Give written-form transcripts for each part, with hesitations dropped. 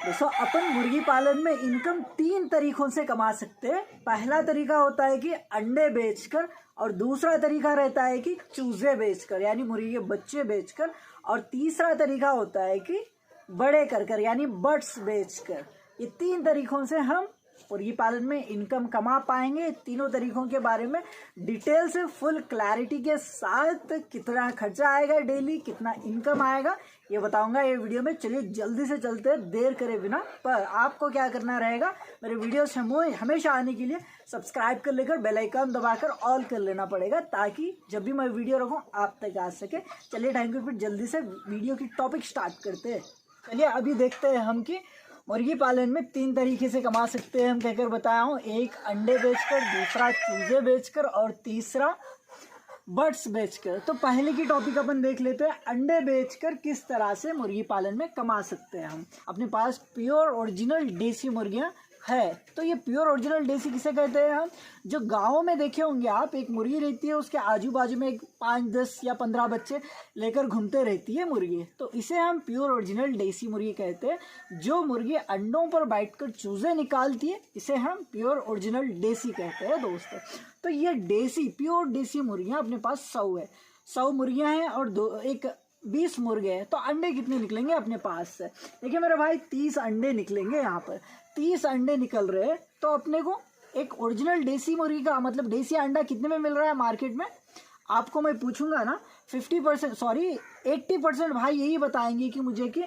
दोस्तों अपन मुर्गी पालन में इनकम 3 तरीकों से कमा सकते हैं। पहला तरीका होता है कि अंडे बेचकर, और दूसरा तरीका रहता है कि चूजे बेचकर यानी मुर्गी के बच्चे बेचकर, और तीसरा तरीका होता है कि बड़े कर यानी बर्ड्स बेचकर। ये 3 तरीकों से हम मुर्गी पालन में इनकम कमा पाएंगे। तीनों तरीकों के बारे में डिटेल से फुल क्लैरिटी के साथ कितना खर्चा आएगा डेली, कितना इनकम आएगा, ये बताऊंगा ये वीडियो में। चलिए जल्दी से चलते हैं देर करे बिना। पर आपको क्या करना रहेगा, मेरे वीडियोस हमेशा आने के लिए सब्सक्राइब कर लेकर बेल आइकन दबाकर ऑल कर लेना पड़ेगा, ताकि जब भी मैं वीडियो रखूँ आप तक आ सके। चलिए थैंक यू। फिर जल्दी से वीडियो की टॉपिक स्टार्ट करते हैं। चलिए अभी देखते हैं हम कि मुर्गी पालन में 3 तरीके से कमा सकते हैं। हम कहकर बताया हूँ, एक अंडे बेचकर, दूसरा चूजे बेचकर, और तीसरा बर्ड्स बेचकर। तो पहले की टॉपिक अपन देख लेते हैं, अंडे बेचकर किस तरह से मुर्गी पालन में कमा सकते हैं हम। अपने पास प्योर ओरिजिनल देसी मुर्गियाँ है। तो ये प्योर ओरिजिनल देसी किसे कहते हैं हम, जो गाँव में देखे होंगे आप, एक मुर्गी रहती है, उसके आजू बाजू में 5, 10 या 15 बच्चे लेकर घूमते रहती है मुर्गी। तो इसे हम प्योर ओरिजिनल देसी मुर्गी कहते हैं। जो मुर्गी अंडों पर बैठकर चूजे निकालती है, इसे हम प्योर ओरिजिनल देसी कहते हैं दोस्तों। तो ये देसी प्योर देसी मुर्गियाँ अपने पास 100 है। 100 मुर्गियाँ हैं और 20 मुर्गे हैं। तो अंडे कितने निकलेंगे अपने पास से, देखिए मेरे भाई 30 अंडे निकलेंगे। यहाँ पर 30 अंडे निकल रहे हैं। तो अपने को एक ओरिजिनल देसी मुर्गी का मतलब देसी अंडा कितने में मिल रहा है मार्केट में, आपको मैं पूछूंगा ना 80% भाई यही बताएंगे कि मुझे कि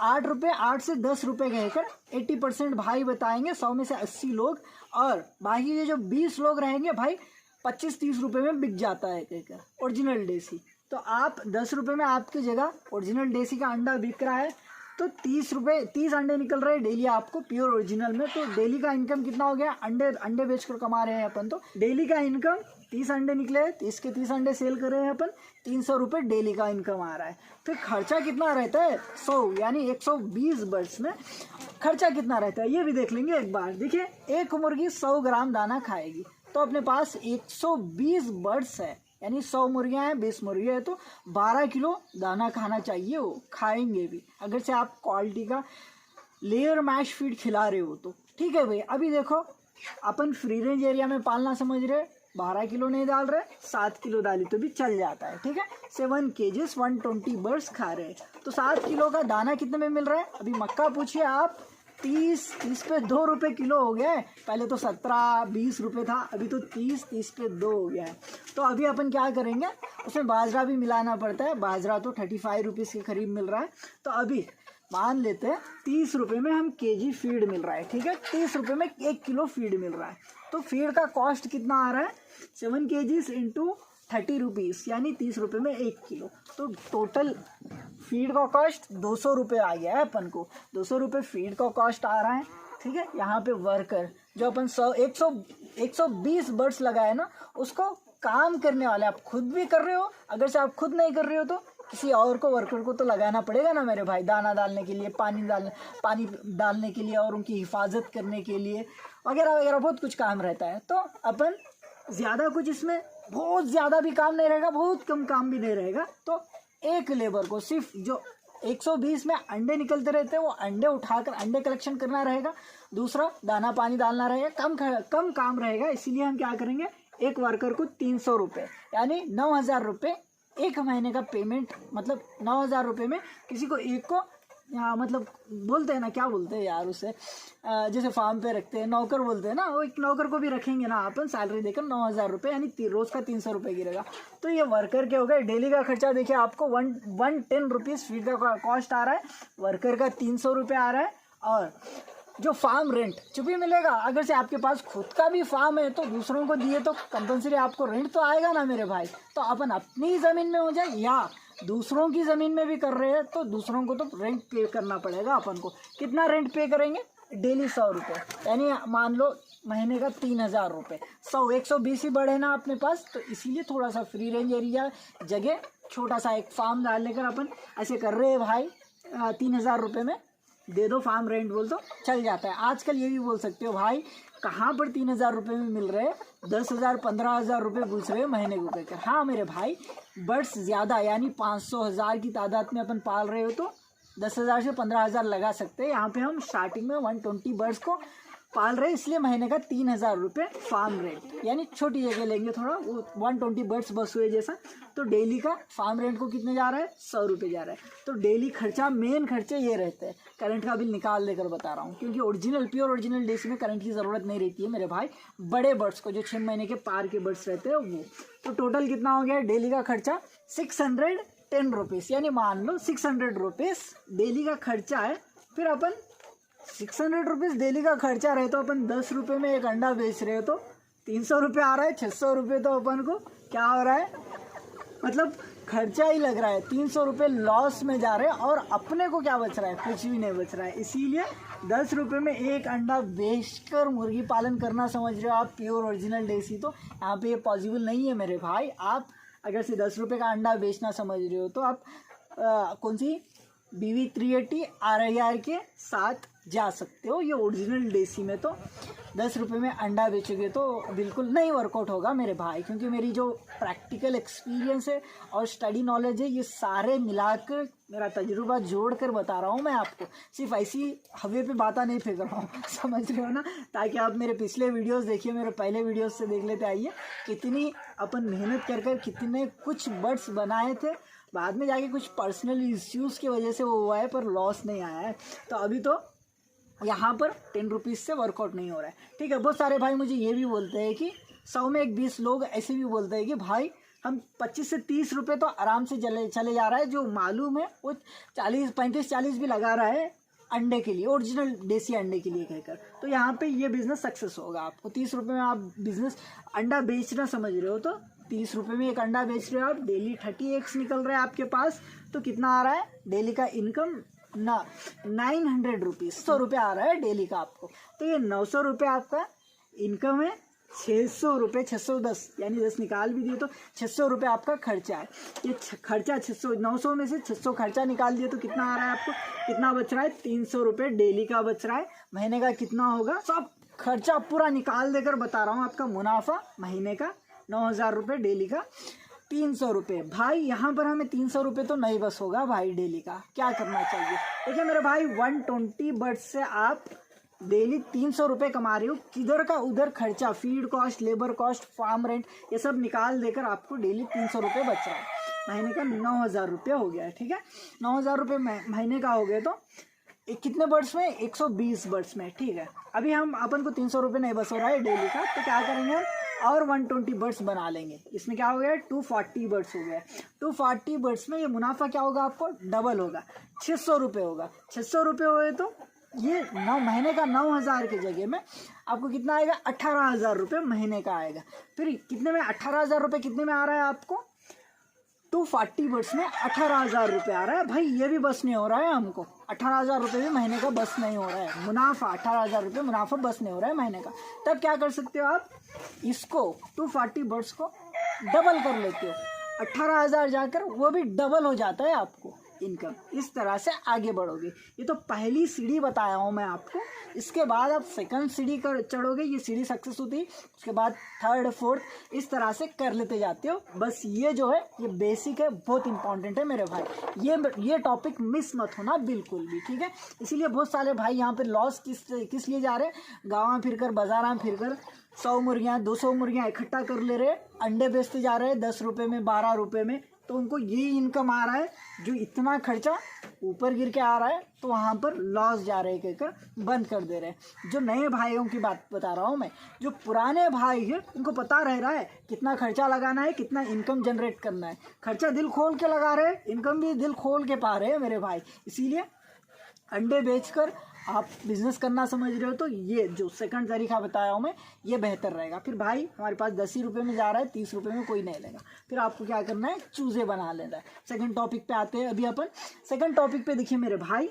8 रुपये, 8 से 10 रुपये कहकर 80% भाई बताएंगे। 100 में से 80 लोग, और बाकी ये जो 20 लोग रहेंगे भाई 25-30 रुपये में बिक जाता है कहकर ओरिजिनल देसी। तो आप 10 रुपये में आपकी जगह ओरिजिनल देसी का अंडा बिक रहा है, तो 30 अंडे निकल रहे हैं डेली आपको प्योर ओरिजिनल में। तो डेली का इनकम कितना हो गया, अंडे बेचकर कमा रहे हैं अपन। तो डेली का इनकम 30 अंडे निकले हैं, 30 के 30 अंडे सेल कर रहे हैं अपन, 300 रुपये डेली का इनकम आ रहा है। फिर खर्चा कितना रहता है, 100 यानी 120 बर्ड्स में खर्चा कितना रहता है ये भी देख लेंगे एक बार। देखिए एक मुर्गी 100 ग्राम दाना खाएगी, तो अपने पास 120 बर्ड्स है, यानी 100 मुर्गियाँ हैं, 20 मुर्गे हैं, तो 12 किलो दाना खाना चाहिए। वो खाएंगे भी, अगर से आप क्वालिटी का लेयर मैश फीड खिला रहे हो तो ठीक है भाई। अभी देखो अपन फ्री रेंज एरिया में पालना समझ रहे, 12 किलो नहीं डाल रहे, 7 किलो डाली तो भी चल जाता है, ठीक है। 7 kgs 120 बर्ड्स खा रहे हैं, तो 7 किलो का दाना कितने में मिल रहा है। अभी मक्का पूछिए आप, 30 पे 2 रुपये किलो हो गया है। पहले तो 17-20 रुपये था, अभी तो 30 पे 2 हो गया है। तो अभी अपन क्या करेंगे, उसमें बाजरा भी मिलाना पड़ता है। बाजरा तो 35 रुपीज़ के करीब मिल रहा है। तो अभी मान लेते हैं 30 रुपये में हम केजी फीड मिल रहा है, ठीक है। 30 रुपये में 1 किलो फीड मिल रहा है। तो फीड का कॉस्ट कितना आ रहा है, 7 kgs इंटू 30 रुपीज़, यानी 30 रुपये में 1 किलो। तो टोटल फीड का कॉस्ट 200 रुपये आ गया है अपन को। 200 रुपये फीड का कॉस्ट आ रहा है, ठीक है। यहाँ पे वर्कर जो अपन 120 बर्ड्स लगाए ना, उसको काम करने वाले आप खुद भी कर रहे हो। अगर से आप खुद नहीं कर रहे हो तो किसी और को, वर्कर को तो लगाना पड़ेगा ना मेरे भाई, दाना डालने के लिए, पानी डालने के लिए, और उनकी हिफाजत करने के लिए वगैरह वगैरह बहुत कुछ काम रहता है। तो अपन ज़्यादा कुछ इसमें बहुत ज़्यादा भी काम नहीं रहेगा, बहुत कम काम भी नहीं रहेगा। तो एक लेबर को सिर्फ जो 120 में अंडे निकलते रहते हैं, वो अंडे उठाकर अंडे कलेक्शन करना रहेगा, दूसरा दाना पानी डालना रहेगा, कम काम रहेगा। इसीलिए हम क्या करेंगे, एक वर्कर को 300 रुपये यानी 9000 रुपये एक महीने का पेमेंट, मतलब 9000 रुपये में किसी को एक को, यहाँ मतलब बोलते हैं ना, क्या बोलते हैं यार उसे, जैसे फार्म पे रखते हैं नौकर बोलते हैं ना, वो एक नौकर को भी रखेंगे ना अपन सैलरी देकर 9000 रुपये, यानी रोज़ का 300 रुपये गिरेगा। तो ये वर्कर के हो गए। डेली का खर्चा देखिए आपको 110 रुपीज़ फीड का कॉस्ट आ रहा है, वर्कर का 300 रुपये आ रहा है, और जो फार्म रेंट जो भी मिलेगा, अगर से आपके पास खुद का भी फार्म है तो दूसरों को दिए तो कंपल्सरी आपको रेंट तो आएगा ना मेरे भाई। तो अपन अपनी ज़मीन में हो जाए या दूसरों की ज़मीन में भी कर रहे हैं, तो दूसरों को तो रेंट पे करना पड़ेगा अपन को। कितना रेंट पे करेंगे, डेली 100 रुपये, यानी मान लो महीने का 3000 रुपये। 120 ही बढ़े ना अपने पास, तो इसीलिए थोड़ा सा फ्री रेंज एरिया जगह छोटा सा एक फार्म डाल लेकर अपन ऐसे कर रहे हैं भाई। 3000 रुपये में दे दो फार्म रेंट बोल तो चल जाता है। आजकल ये भी बोल सकते हो भाई, कहाँ पर 3000 रुपये में मिल रहे हैं, 10,000 15,000 रुपये पूछ रहे हो महीने को कहकर। हाँ मेरे भाई, बर्ड्स ज़्यादा यानी 500 1000 की तादाद में अपन पाल रहे हो तो 10,000 से 15,000 लगा सकते हैं। यहाँ पे हम स्टार्टिंग में 120 बर्ड्स को पाल रहे हैं, इसलिए महीने का 3,000 रुपये फार्म रेंट, यानी छोटी जगह लेंगे थोड़ा, वो 120 बर्ड्स बस हुए जैसा, तो डेली का फार्म रेंट को कितने जा रहा है, 100 रुपये जा रहा है। तो डेली खर्चा, मेन खर्चे ये रहते हैं। करंट का बिल निकाल देकर बता रहा हूँ, क्योंकि ओरिजिनल प्योर ओरिजिनल देसी में करंट की ज़रूरत नहीं रहती है मेरे भाई, बड़े बर्ड्स को जो 6 महीने के पार के बर्ड्स रहते हैं वो। तो टोटल कितना हो गया डेली का खर्चा, 610 रुपीज़, यानी मान लो 600 रुपीज़ डेली का खर्चा है। फिर अपन 600 रुपीज़ डेली का खर्चा रहे तो अपन 10 रुपये में एक अंडा बेच रहे हो तो 300 रुपये आ रहा है, 600 रुपये तो अपन को क्या हो रहा है, मतलब खर्चा ही लग रहा है, 300 रुपये लॉस में जा रहे हैं, और अपने को क्या बच रहा है, कुछ भी नहीं बच रहा है। इसीलिए 10 रुपये में एक अंडा बेचकर मुर्गी पालन करना समझ रहे हो आप प्योर ओरिजिनल देसी, तो यहाँ पे ये पॉसिबल नहीं है मेरे भाई। आप अगर से 10 रुपये का अंडा बेचना समझ रहे हो तो आप कौन सी BV 380 RIR के साथ जा सकते हो। ये ओरिजिनल देसी में तो 10 रुपये में अंडा बेचोगे तो बिल्कुल नहीं वर्कआउट होगा मेरे भाई, क्योंकि मेरी जो प्रैक्टिकल एक्सपीरियंस है और स्टडी नॉलेज है, ये सारे मिलाकर मेरा तजुर्बा जोड़ कर बता रहा हूँ मैं आपको, सिर्फ ऐसी हवे पे बातें नहीं फेंक रहा हूँ समझ रहे हो ना। ताकि आप मेरे पिछले वीडियोस देखिए, मेरे पहले वीडियोस से देख लेते आइए, कितनी अपन मेहनत कर कितने कुछ बर्ड्स बनाए थे, बाद में जाके कुछ पर्सनल इश्यूज़ की वजह से वो हुआ है, पर लॉस नहीं आया है। तो अभी तो यहाँ पर 10 रुपीज़ से वर्कआउट नहीं हो रहा है, ठीक है। बहुत सारे भाई मुझे ये भी बोलते हैं कि 100 में 20 लोग ऐसे भी बोलते हैं कि भाई हम 25 से 30 रुपये तो आराम से चले जा रहा है, जो मालूम है वो 35-40 भी लगा रहा है अंडे के लिए, ओरिजिनल देसी अंडे के लिए कहकर। तो यहाँ पे ये बिज़नेस सक्सेस होगा आपको। 30 रुपये में आप बिज़नेस अंडा बेचना समझ रहे हो तो 30 रुपये में एक अंडा बेच रहे हो आप, डेली 30 एग्स निकल रहा है आपके पास, तो कितना आ रहा है डेली का इनकम ना 900 रुपीज़, 100 रुपये आ रहा है डेली का आपको। तो ये 900 रुपये आपका इनकम है, 600 रुपये 610, यानी 10 निकाल भी दिए तो 600 रुपये आपका खर्चा है। ये खर्चा 600, 900 में से 600 खर्चा निकाल दिए तो कितना आ रहा है आपको, कितना बच रहा है, 300 रुपये डेली का बच रहा है। महीने का कितना होगा, सब खर्चा पूरा निकाल देकर बता रहा हूँ, आपका मुनाफा महीने का 9,000 रुपये, डेली का 300 रुपये। भाई यहाँ पर हमें 300 रुपये तो नहीं बस होगा भाई डेली का, क्या करना चाहिए, देखिए मेरे भाई 120 बर्ड्स से आप डेली 300 रुपये कमा रहे हो, किधर का उधर खर्चा, feed cost, labour cost, farm rent, ये सब निकाल देकर आपको डेली 300 रुपये बच रहा है। महीने का 9,000 रुपये हो गया है, ठीक है। 9,000 रुपये महीने का हो गए तो कितने बर्ड्स में, 120 बर्ड्स में, ठीक है। अभी हम अपन को 300 रुपये नहीं बस हो रहा है डेली का, तो क्या करेंगे हम और 120 बर्ड्स बना लेंगे। इसमें क्या हो गया, 240 बर्ड्स हो गया। 240 बर्ड्स में ये मुनाफा क्या होगा आपको, डबल होगा, 600 रुपये होगा। 600 रुपये हुए तो ये 9 महीने का 9,000 की जगह में आपको कितना आएगा, 18,000 रुपये महीने का आएगा। फिर कितने में 18,000 रुपये कितने में आ रहा है आपको, 240 बर्ड्स में 18,000 रुपये आ रहा है। भाई ये भी बस नहीं हो रहा है हमको, 18,000 रुपये भी महीने का बस नहीं हो रहा है, मुनाफा 18,000 रुपये मुनाफा बस नहीं हो रहा है महीने का। तब क्या कर सकते हो आप, इसको 240 बर्ड्स को डबल कर लेते हो, 18,000 जाकर वो भी डबल हो जाता है आपको इनकम। इस तरह से आगे बढ़ोगे। ये तो पहली सीढ़ी बताया हूँ मैं आपको, इसके बाद आप सेकंड सीढ़ी कर चढ़ोगे, ये सीढ़ी सक्सेस होती है, उसके बाद थर्ड फोर्थ, इस तरह से कर लेते जाते हो। बस ये जो है ये बेसिक है, बहुत इंपॉर्टेंट है मेरे भाई, ये टॉपिक मिस मत होना बिल्कुल भी, ठीक है। इसीलिए बहुत सारे भाई यहाँ पे लॉस किस लिए जा रहे हैं, गाँव में फिर कर, बाजार में फिर कर 100 मुर्गियाँ 200 मुर्गियाँ इकट्ठा कर ले रहे, अंडे बेचते जा रहे हैं 10 रुपये में 12 रुपये में, तो उनको ये इनकम आ रहा है, जो इतना खर्चा ऊपर गिर के आ रहा है तो वहाँ पर लॉस जा रहे कहकर बंद कर दे रहे हैं। जो नए भाइयों की बात बता रहा हूँ मैं, जो पुराने भाई हैं उनको पता रह रहा है कितना खर्चा लगाना है, कितना इनकम जनरेट करना है। खर्चा दिल खोल के लगा रहे, इनकम भी दिल खोल के पा रहे हैं मेरे भाई। इसीलिए अंडे बेचकर आप बिज़नेस करना समझ रहे हो तो ये जो सेकंड तरीका बताया हूँ मैं, ये बेहतर रहेगा। फिर भाई हमारे पास 10 ही रुपये में जा रहा है, 30 रुपये में कोई नहीं लेगा, फिर आपको क्या करना है, चूज़े बना लेना है। सेकंड टॉपिक पे आते हैं अभी अपन। सेकंड टॉपिक पे देखिए मेरे भाई,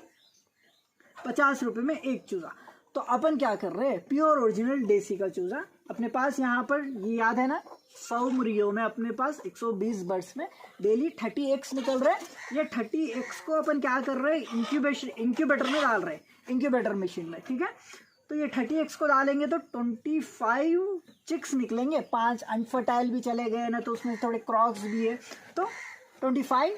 50 रुपये में एक चूज़ा। तो अपन क्या कर रहे हैं, प्योर ओरिजिनल देसी का चूज़ा अपने पास, यहाँ पर ये याद है ना, 100 मुर्गियों में अपने पास 120 बर्ड्स में डेली 30 एग्स निकल रहे हैं। ये 30 एग्स को अपन क्या कर रहे हैं, इंक्यूबेटर में डाल रहे हैं, इंक्यूबेटर मशीन में, ठीक है। तो ये 30 एग्स को डालेंगे तो 25 चिक्स निकलेंगे, 5 अनफर्टाइल भी चले गए ना, तो उसमें थोड़े क्रॉक्स भी है, तो 25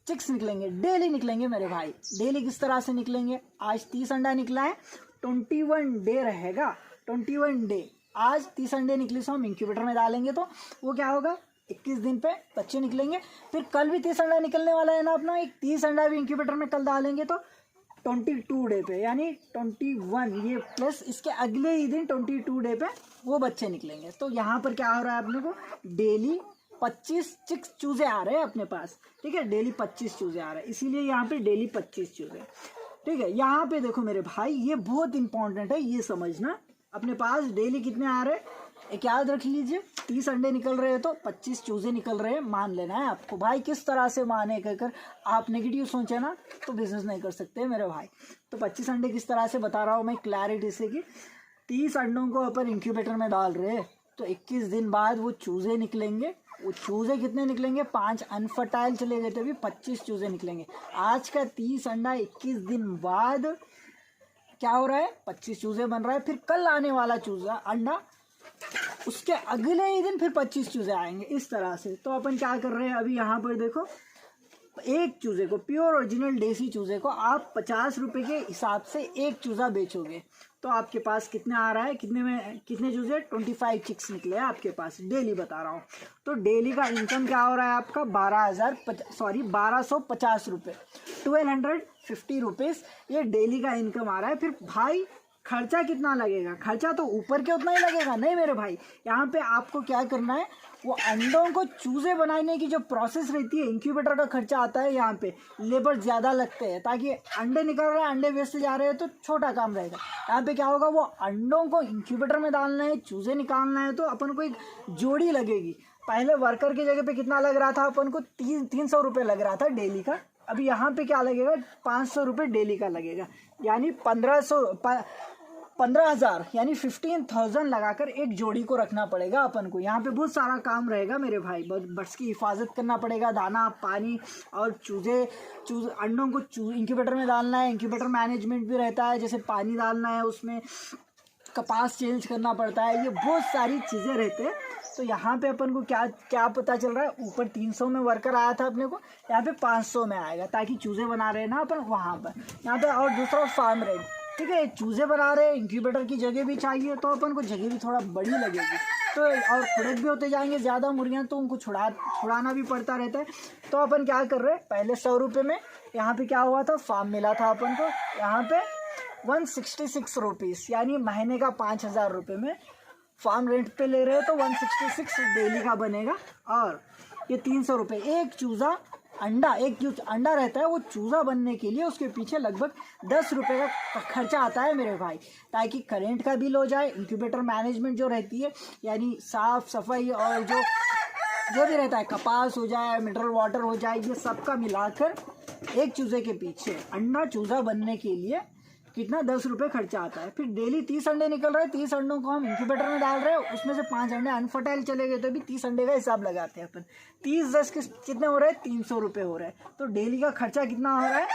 चिक्स निकलेंगे, डेली निकलेंगे मेरे भाई। डेली किस तरह से निकलेंगे, आज 30 अंडा निकला है, 21 डे रहेगा, 21 डे, आज 30 अंडे निकले सो हम इंक्यूबेटर में डालेंगे तो वो क्या होगा, 21 दिन पे बच्चे निकलेंगे। फिर कल भी 30 अंडा निकलने वाला है ना अपना, एक 30 अंडा भी इंक्यूबेटर में कल डालेंगे तो 22 डे पे, यानी 21 ये प्लस इसके अगले ही दिन 22 डे पे वो बच्चे निकलेंगे। तो यहाँ पर क्या हो रहा है अपने को, डेली 25 चिक्स चूजे आ रहे हैं अपने पास, ठीक है, डेली 25 चूजे आ रहे हैं, इसीलिए यहाँ पे डेली 25 चूजे, ठीक है। यहाँ पे देखो मेरे भाई, ये बहुत इंपॉर्टेंट है, ये समझना, अपने पास डेली कितने आ रहे हैं, एक याद रख लीजिए, 30 अंडे निकल रहे हैं तो 25 चूजे निकल रहे हैं, मान लेना है आपको भाई। किस तरह से माने कहकर आप नेगेटिव सोचे ना तो बिजनेस नहीं कर सकते मेरे भाई। तो 25 अंडे किस तरह से बता रहा हूँ मैं क्लैरिटी से कि 30 अंडों को अपन इंक्यूबेटर में डाल रहे हैं तो 21 दिन बाद वो चूजे निकलेंगे। वो चूजे कितने निकलेंगे, 5 अनफर्टाइल चले गए तो भी 25 चूजे निकलेंगे। आज का 30 अंडा 21 दिन बाद क्या हो रहा है, 25 चूजे बन रहा है। फिर कल आने वाला चूजा अंडा, उसके अगले ही दिन फिर 25 चूजे आएंगे, इस तरह से। तो अपन क्या कर रहे हैं अभी यहाँ पर देखो, एक चूजे को, प्योर ओरिजिनल देसी चूजे को आप 50 रुपये के हिसाब से एक चूजा बेचोगे तो आपके पास कितने आ रहा है, कितने चूजे, 25 चिक्स निकले हैं आपके पास, डेली बता रहा हूँ। तो डेली का इनकम क्या हो रहा है आपका, 1250 रुपये, 1250 रुपीज़ ये डेली का इनकम आ रहा है। फिर भाई खर्चा कितना लगेगा, खर्चा तो ऊपर के उतना ही लगेगा, नहीं मेरे भाई। यहाँ पे आपको क्या करना है, वो अंडों को चूजे बनाने की जो प्रोसेस रहती है, इंक्यूबेटर का खर्चा आता है, यहाँ पे लेबर ज़्यादा लगते हैं, ताकि अंडे निकल रहे हैं, अंडे बेचते जा रहे हैं तो छोटा काम रहेगा। यहाँ पे क्या होगा, वो अंडों को इंक्यूबेटर में डालना है, चूजे निकालना है, तो अपन को एक जोड़ी लगेगी। पहले वर्कर की जगह पे कितना लग रहा था अपन को, 300 रुपये लग रहा था डेली का, अभी यहाँ पे क्या लगेगा, 500 रुपये डेली का लगेगा, यानी 15,000 यानी 15,000 लगाकर एक जोड़ी को रखना पड़ेगा अपन को। यहाँ पे बहुत सारा काम रहेगा मेरे भाई, बर्ड्स की हिफाजत करना पड़ेगा, दाना पानी और चूजे अंडों को इंक्यूबेटर में डालना है, इंक्यूबेटर मैनेजमेंट भी रहता है, जैसे पानी डालना है, उसमें कपास चेंज करना पड़ता है, ये बहुत सारी चीज़ें रहते हैं। तो यहाँ पे अपन को क्या पता चल रहा है, ऊपर 300 में वर्कर आया था अपने को, यहाँ पे 500 में आएगा, ताकि चूजे बना रहे हैं ना अपन वहाँ पर। यहाँ पे और दूसरा फार्म रेंट, ठीक है, चूजे बना रहे हैं, इंक्यूबेटर की जगह भी चाहिए, तो अपन को जगह भी थोड़ा बड़ी लगेगी, तो और खुड़क भी होते जाएंगे ज़्यादा मुर्गियाँ, तो उनको छुड़ाना भी पड़ता रहता है। तो अपन क्या कर रहे हैं, पहले 100 रुपये में यहाँ पे क्या हुआ था, फार्म मिला था अपन को, यहाँ पे 166 रुपीज़, यानी महीने का 5,000 रुपये में फार्म रेंट पे ले रहे हैं, तो 166 डेली का बनेगा। और ये 300 रुपये, एक चूज़ा अंडा, एक जो अंडा रहता है वो चूज़ा बनने के लिए उसके पीछे लगभग 10 रुपये का खर्चा आता है मेरे भाई, ताकि करेंट का बिल हो जाए, इंक्यूबेटर मैनेजमेंट जो रहती है, यानी साफ़ सफाई और जो भी रहता है, कपास हो जाए, मिनरल वाटर हो जाए, ये सबका मिलाकर एक चूज़े के पीछे अंडा चूज़ा बनने के लिए कितना, 10 रुपये खर्चा आता है। फिर डेली 30 अंडे निकल रहे हैं, 30 अंडों को हम इंक्यूबेटर में डाल रहे हैं, उसमें से 5 अंडे अनफर्टाइल चले गए तो भी 30 अंडे का हिसाब लगाते हैं अपन, 30 10 कितने हो रहे हैं, 300 रुपये हो रहे हैं। तो डेली का खर्चा कितना हो रहा है,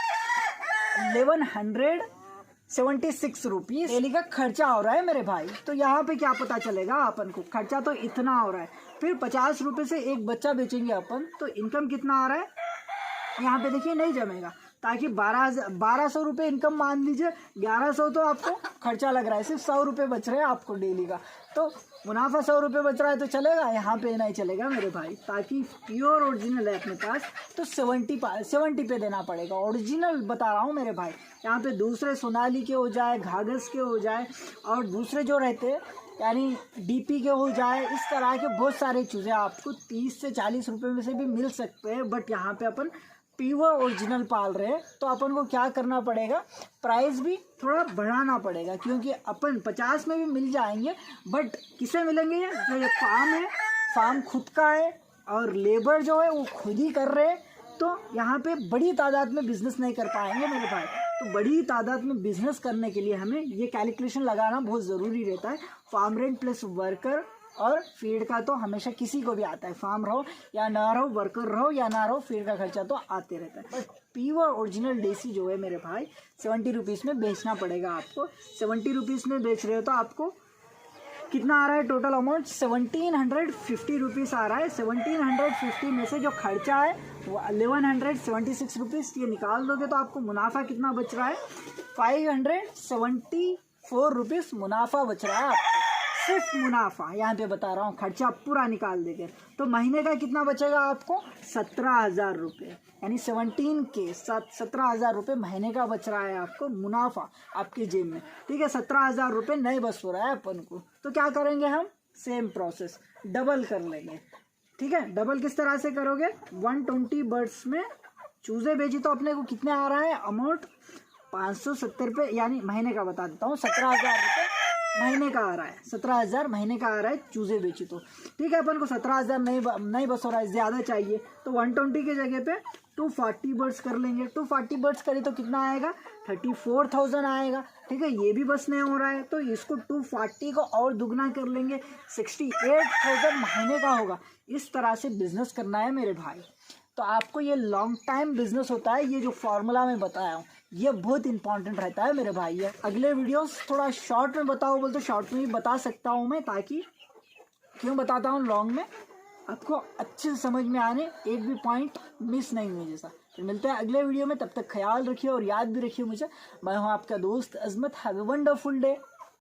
1176 रुपीज़ डेली का खर्चा हो रहा है मेरे भाई। तो यहाँ पे क्या पता चलेगा अपन को, खर्चा तो इतना हो रहा है। फिर 50 रुपये से एक बच्चा बेचेंगे अपन, तो इनकम कितना आ रहा है, यहाँ पे देखिए नहीं जमेगा, ताकि 1200 रुपये इनकम मान लीजिए, 1100 तो आपको खर्चा लग रहा है, सिर्फ 100 रुपये बच रहे हैं आपको डेली का, तो मुनाफा 100 रुपये बच रहा है तो चलेगा, यहाँ पे नहीं चलेगा मेरे भाई। ताकि प्योर ओरिजिनल है अपने पास तो 70 पे देना पड़ेगा, ओरिजिनल बता रहा हूँ मेरे भाई। यहाँ पे दूसरे सोनाली के हो जाए, घाघस के हो जाए, और दूसरे जो रहते हैं यानी डीपी के हो जाए, इस तरह के बहुत सारे चूज़े आपको 30 से 40 रुपये में से भी मिल सकते हैं। बट यहाँ पे अपन प्योर ओरिजिनल पाल रहे हैं, तो अपन को क्या करना पड़ेगा, प्राइस भी थोड़ा बढ़ाना पड़ेगा, क्योंकि अपन 50 में भी मिल जाएंगे, बट किसे मिलेंगे, जो ये फार्म है, फार्म खुद का है और लेबर जो है वो खुद ही कर रहे हैं, तो यहाँ पे बड़ी तादाद में बिजनेस नहीं कर पाएंगे मेरे भाई। तो बड़ी तादाद में बिजनेस करने के लिए हमें ये कैलकुलेशन लगाना बहुत ज़रूरी रहता है। फार्म रेंट प्लस वर्कर और फीड का तो हमेशा किसी को भी आता है, फार्म रहो या ना रहो, वर्कर रहो या ना रहो, फीड का खर्चा तो आते रहता है। बट प्योर ओरिजिनल देसी जो है मेरे भाई 70 रुपीज़ में बेचना पड़ेगा आपको। 70 रुपीज़ में बेच रहे हो तो आपको कितना आ रहा है, टोटल अमाउंट 1750 रुपीज़ आ रहा है। 1750 में से जो खर्चा है 1176 रुपीज़। ये निकाल दोगे तो आपको मुनाफा कितना बच रहा है, 574 रुपीज़ मुनाफा बच रहा है आपको, सिर्फ मुनाफा। यहाँ पे बता रहा हूँ, खर्चा पूरा निकाल देंगे तो महीने का कितना बचेगा आपको, 17,000 रुपये, यानी 17K 17,000 रुपये महीने का बच रहा है आपको मुनाफा आपकी जेब में। ठीक है, 17,000 रुपये नहीं बच हो रहा है अपन को, तो क्या करेंगे हम, सेम प्रोसेस डबल कर लेंगे। ठीक है, डबल किस तरह से करोगे, 120 बर्ड्स में चूजे भेजी तो अपने को कितने आ रहा है अमाउंट, 570 रुपये, यानी महीने का बता देता हूँ, 17,000 रुपये महीने का आ रहा है, 17,000 महीने का आ रहा है चूजे बेची तो। ठीक है, अपन को 17,000 नहीं बस हो रहा है, ज़्यादा चाहिए, तो 120 की जगह पे 240 बर्ड्स कर लेंगे। 240 बर्ड्स करें तो कितना आएगा, 34,000 आएगा। ठीक है, ये भी बस नहीं हो रहा है तो इसको 240 को और दुगना कर लेंगे, 68,000 महीने का होगा। इस तरह से बिजनेस करना है मेरे भाई। तो आपको ये लॉन्ग टाइम बिजनेस होता है, ये जो फार्मूला मैं बताया हूँ ये बहुत इंपॉर्टेंट रहता है मेरे भाई। ये अगले वीडियोस थोड़ा शॉर्ट में बताओ बोल तो शॉर्ट में ही बता सकता हूँ मैं, ताकि क्यों बताता हूँ लॉन्ग में, आपको अच्छे से समझ में आने, एक भी पॉइंट मिस नहीं हुए जैसा। फिर मिलते हैं अगले वीडियो में, तब तक ख्याल रखिए और याद भी रखिए मुझे। मैं हूँ आपका दोस्त Azmat. Have a wonderful day.